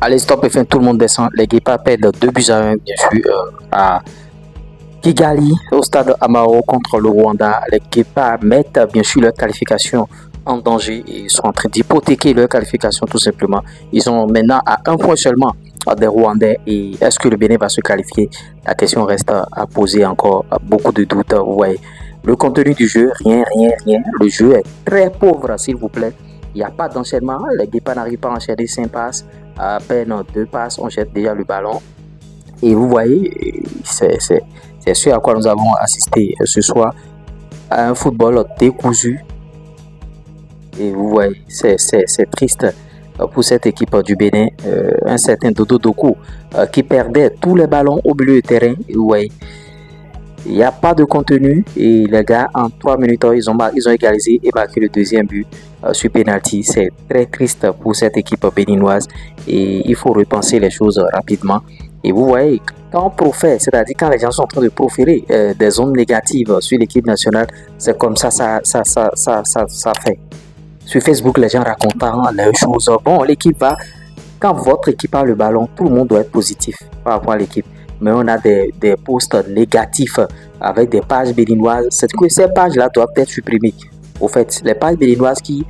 Allez, stop et fin, tout le monde descend. Les Guépards perdent 2-1, bien sûr, à Kigali, au stade Amahoro contre le Rwanda. Les Guépards mettent bien sûr leur qualification en danger et sont en train d'hypothéquer leur qualification tout simplement. Ils sont maintenant à un point seulement des Rwandais. Et est-ce que le Bénin va se qualifier? La question reste à poser encore, beaucoup de doutes. Ouais. Le contenu du jeu, rien. Le jeu est très pauvre, s'il vous plaît. Il n'y a pas d'enchaînement. Les Guépards n'arrivent pas à enchaîner 5 passes. À peine 2 passes, on jette déjà le ballon. Et vous voyez, c'est ce à quoi nous avons assisté ce soir, à un football décousu. Et vous voyez, c'est triste pour cette équipe du Bénin. Un certain Dodo Doku qui perdait tous les ballons au milieu du terrain. Et vous voyez, il n'y a pas de contenu. Et les gars, en 3 minutes, ils ont égalisé et marqué le deuxième but sur penalty. C'est très triste pour cette équipe béninoise. Et il faut repenser les choses rapidement. Et vous voyez, quand on profère, c'est-à-dire quand les gens sont en train de proférer des ondes négatives sur l'équipe nationale, c'est comme ça fait. Sur Facebook, les gens racontant les choses. Bon, l'équipe va... Quand votre équipe a le ballon, tout le monde doit être positif par rapport à l'équipe. Mais on a des posts négatifs avec des pages béninoises. C'est que ces pages-là doivent être supprimées. Au fait, les pages béninoises qui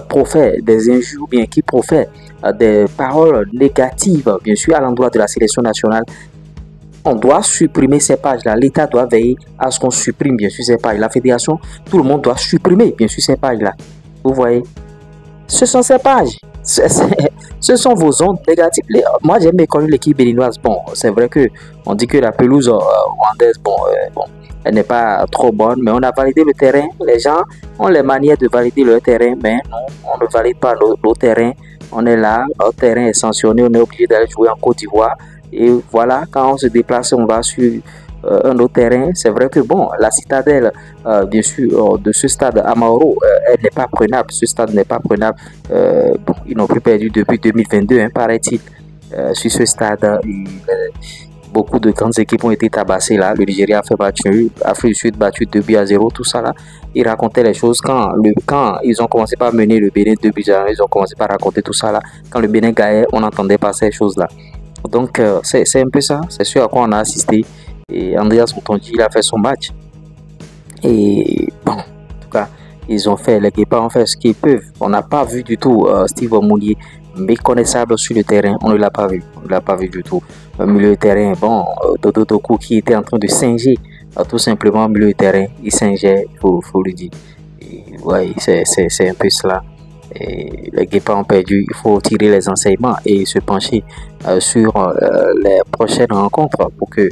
profèrent des injures, bien qui profèrent des paroles négatives, bien sûr, à l'endroit de la sélection nationale, on doit supprimer ces pages-là. L'État doit veiller à ce qu'on supprime, bien sûr, ces pages. La fédération, tout le monde doit supprimer, bien sûr, ces pages-là. Vous voyez, ce sont ces pages. Ce sont vos ondes négatives. Moi, j'aime méconnu l'équipe béninoise. Bon, c'est vrai que on dit que la pelouse rwandaise, bon, elle n'est pas trop bonne, mais on a validé le terrain. Les gens ont les manières de valider leur terrain, mais non, on ne valide pas nos terrains. On est là, notre terrain est sanctionné, on est obligé d'aller jouer en Côte d'Ivoire. Et voilà, quand on se déplace, on va sur un autre terrain. C'est vrai que bon, la citadelle, bien sûr, de ce stade Amahoro, elle n'est pas prenable. Ce stade n'est pas prenable. Bon, ils n'ont plus perdu depuis 2022, hein, paraît-il. Sur ce stade, beaucoup de grandes équipes ont été tabassées là. Le Nigeria a fait battu, Afrique du Sud battu 2-0, tout ça là. Ils racontaient les choses quand ils ont commencé par mener le Bénin 2-1, ils ont commencé par raconter tout ça là. Quand le Bénin gagnait, on n'entendait pas ces choses là. Donc c'est un peu ça, c'est ce à quoi on a assisté. Et Andreas Mutonji, il a fait son match. Et bon, en tout cas, les Guépards ont fait ce qu'ils peuvent. On n'a pas vu du tout Steve Mounier méconnaissable sur le terrain. On ne l'a pas vu. On ne l'a pas vu du tout. Au milieu de terrain, bon, Dodo Doku qui était en train de singer, tout simplement au milieu de terrain. Il singeait, il faut le dire. Oui, c'est un peu cela. Et les Guépards ont perdu. Il faut tirer les enseignements et se pencher sur les prochaines rencontres pour que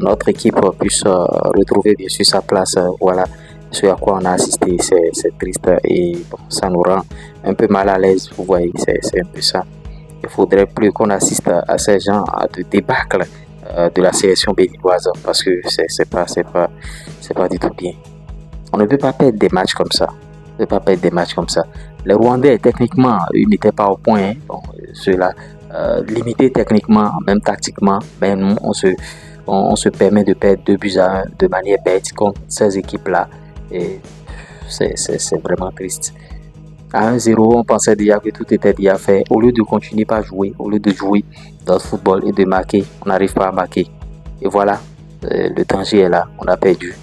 notre équipe puisse retrouver bien sûr sa place. Voilà ce à quoi on a assisté. C'est triste et bon, ça nous rend un peu mal à l'aise. Vous voyez, c'est un peu ça. Il faudrait plus qu'on assiste à ces gens de débâcle de la sélection béninoise parce que c'est pas du tout bien. On ne peut pas perdre des matchs comme ça. On ne peut pas perdre des matchs comme ça. Les Rwandais, techniquement, ils n'étaient pas au point. Hein. Bon, ceux-là, limités techniquement, même tactiquement, ben nous, on se permet de perdre 2-1 de manière bête contre ces équipes-là. Et c'est vraiment triste. À 1-0, on pensait déjà que tout était déjà fait. Au lieu de continuer par jouer, au lieu de jouer dans le football et de marquer, on n'arrive pas à marquer. Et voilà, le danger est là, on a perdu.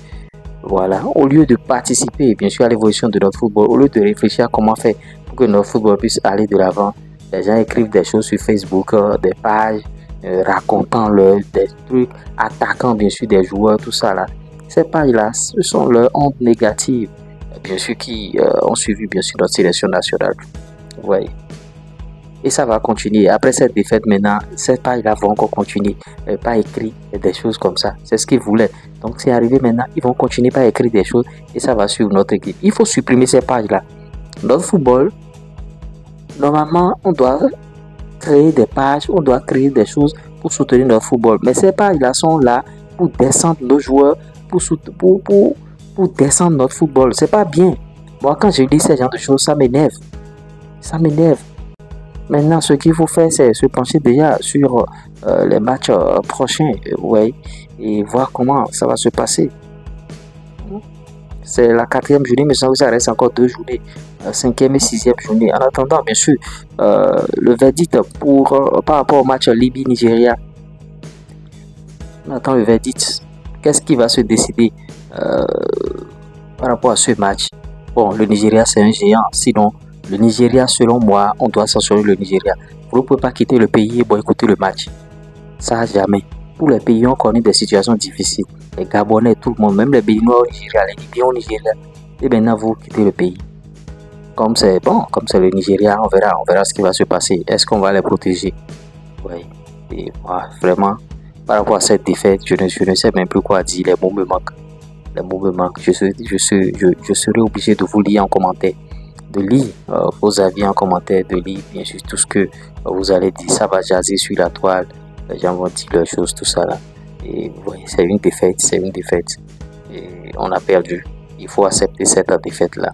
Voilà, au lieu de participer bien sûr à l'évolution de notre football, au lieu de réfléchir à comment faire pour que notre football puisse aller de l'avant, les gens écrivent des choses sur Facebook, des pages, racontant des trucs, attaquant bien sûr des joueurs, tout ça là. Ces pages-là, ce sont leurs ondes négatives, bien sûr, qui ont suivi bien sûr notre sélection nationale. Vous voyez. Et ça va continuer. Après cette défaite maintenant, ces pages-là vont encore continuer. Pas écrire des choses comme ça. C'est ce qu'ils voulaient. Donc c'est arrivé maintenant, ils vont continuer par écrire des choses et ça va suivre notre équipe. Il faut supprimer ces pages-là. Dans le football, normalement, on doit créer des pages, on doit créer des choses pour soutenir notre football. Mais ces pages-là sont là pour descendre nos joueurs, pour descendre notre football. C'est pas bien. Moi, quand je lis ce genre de choses, ça m'énerve. Ça m'énerve. Maintenant, ce qu'il faut faire, c'est se pencher déjà sur les matchs prochains, ouais, et voir comment ça va se passer. C'est la 4e journée, mais ça reste encore 2 journées 5e et 6e journée. En attendant, bien sûr, le verdict par rapport au match Libye-Nigeria. On attend le verdict. Qu'est-ce qui va se décider par rapport à ce match? Bon, le Nigeria, c'est un géant. Sinon, le Nigeria, selon moi, on doit sanctionner le Nigeria. Vous ne pouvez pas quitter le pays et boycotter le match. Ça, jamais. Tous les pays ont connu des situations difficiles. Les Gabonais, tout le monde, même les Béninois au Nigeria, les Libyens au Nigeria. Et maintenant, vous quittez le pays. Comme c'est bon, comme c'est le Nigeria, on verra ce qui va se passer. Est-ce qu'on va les protéger? Oui. Et moi, vraiment, par rapport à cette défaite, je ne sais même plus quoi dire. Les mots me manquent. Les mots me manquent. Je serai obligé de vous lire en commentaire. De lire vos avis en commentaire, de lire bien sûr tout ce que vous allez dire. Ça va jaser sur la toile. Les gens vont dire leurs choses, tout ça là. Et vous voyez, c'est une défaite, Et on a perdu. Il faut accepter cette défaite là.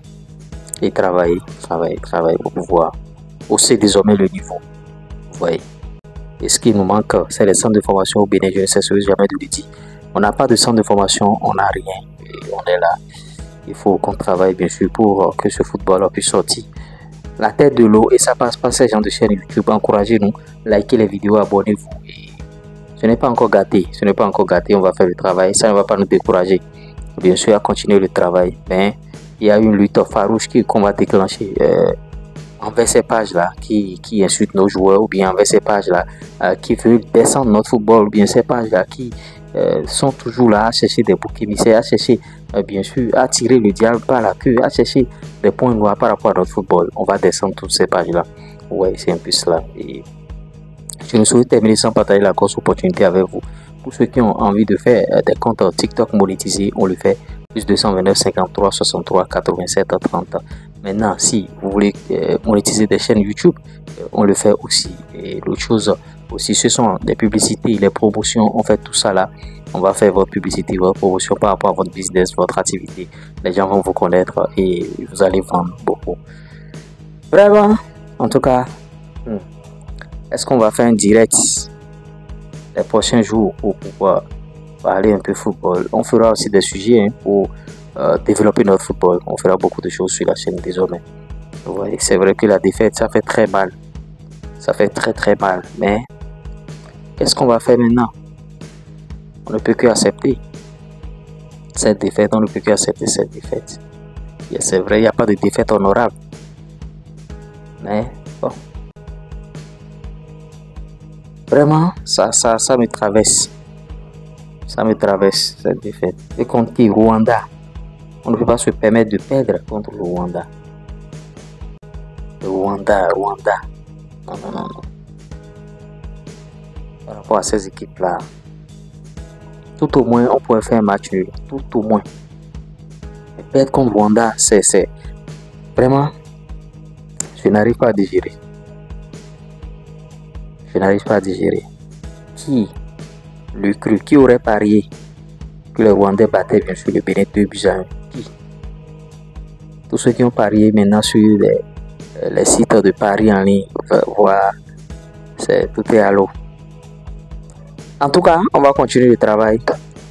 Et travailler pour pouvoir hausser désormais le niveau. Vous voyez. Et ce qui nous manque, c'est les centres de formation au Bénin. Je ne cesserai jamais de le dire. On n'a pas de centre de formation, on n'a rien. Et on est là. Il faut qu'on travaille bien sûr pour que ce football puisse sortir la tête de l'eau. Et ça passe par ces gens de chaîne YouTube. Encouragez-nous, likez les vidéos, abonnez-vous. Et ce n'est pas encore gâté. On va faire le travail. Ça ne va pas nous décourager. Bien sûr, à continuer le travail. Mais il y a une lutte farouche qu'on va déclencher envers ces pages-là qui insultent nos joueurs, ou bien envers ces pages-là qui veulent descendre notre football, ou bien ces pages-là qui sont toujours là à chercher des boucs émissaires, à chercher bien sûr à tirer le diable par la queue, à chercher des points noirs par rapport à notre football. On va descendre toutes ces pages-là. Ouais, c'est un peu cela. Et je ne souhaite terminer sans partager la grosse opportunité avec vous. Pour ceux qui ont envie de faire des comptes TikTok monétisés, on le fait. Plus 229 53 63 87 30. Maintenant, si vous voulez monétiser des chaînes YouTube, on le fait aussi. Et l'autre chose aussi, ce sont des publicités, les promotions. On fait tout ça là. On va faire votre publicité, votre promotion par rapport à votre business, votre activité. Les gens vont vous connaître et vous allez vendre beaucoup. Vraiment, en tout cas, est-ce qu'on va faire un direct les prochains jours pour pouvoir parler un peu football? On fera aussi des sujets pour développer notre football. On fera beaucoup de choses sur la chaîne désormais. Vous voyez, c'est vrai que la défaite, ça fait très mal. Ça fait très mal. Mais qu'est-ce qu'on va faire maintenant? On ne peut que accepter cette défaite. On ne peut que accepter cette défaite. C'est vrai, il n'y a pas de défaite honorable. Mais bon. Vraiment, ça me traverse. Ça me traverse cette défaite. Et contre qui? Rwanda. On ne peut pas se permettre de perdre contre le Rwanda. Le Rwanda. Non. Par rapport à ces équipes-là, tout au moins, on pourrait faire un match nul. Tout au moins. Et perdre contre le Rwanda, c'est vraiment, je n'arrive pas à digérer. Qui le cru? Qui aurait parié que les Rwandais battaient bien sûr le Bénin 2-1? Qui? Tous ceux qui ont parié maintenant sur les sites de paris en ligne, voilà, tout est à l'eau. En tout cas, on va continuer le travail.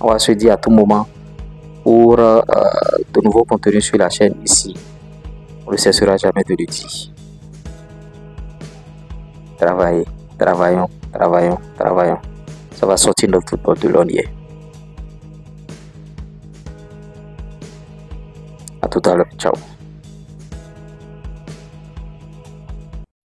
On va se dire à tout moment pour de nouveaux contenus sur la chaîne ici. On ne cessera jamais de le dire. Travaillons. Ça va sortir notre football de l'ornière. À tout à l'heure. Ciao.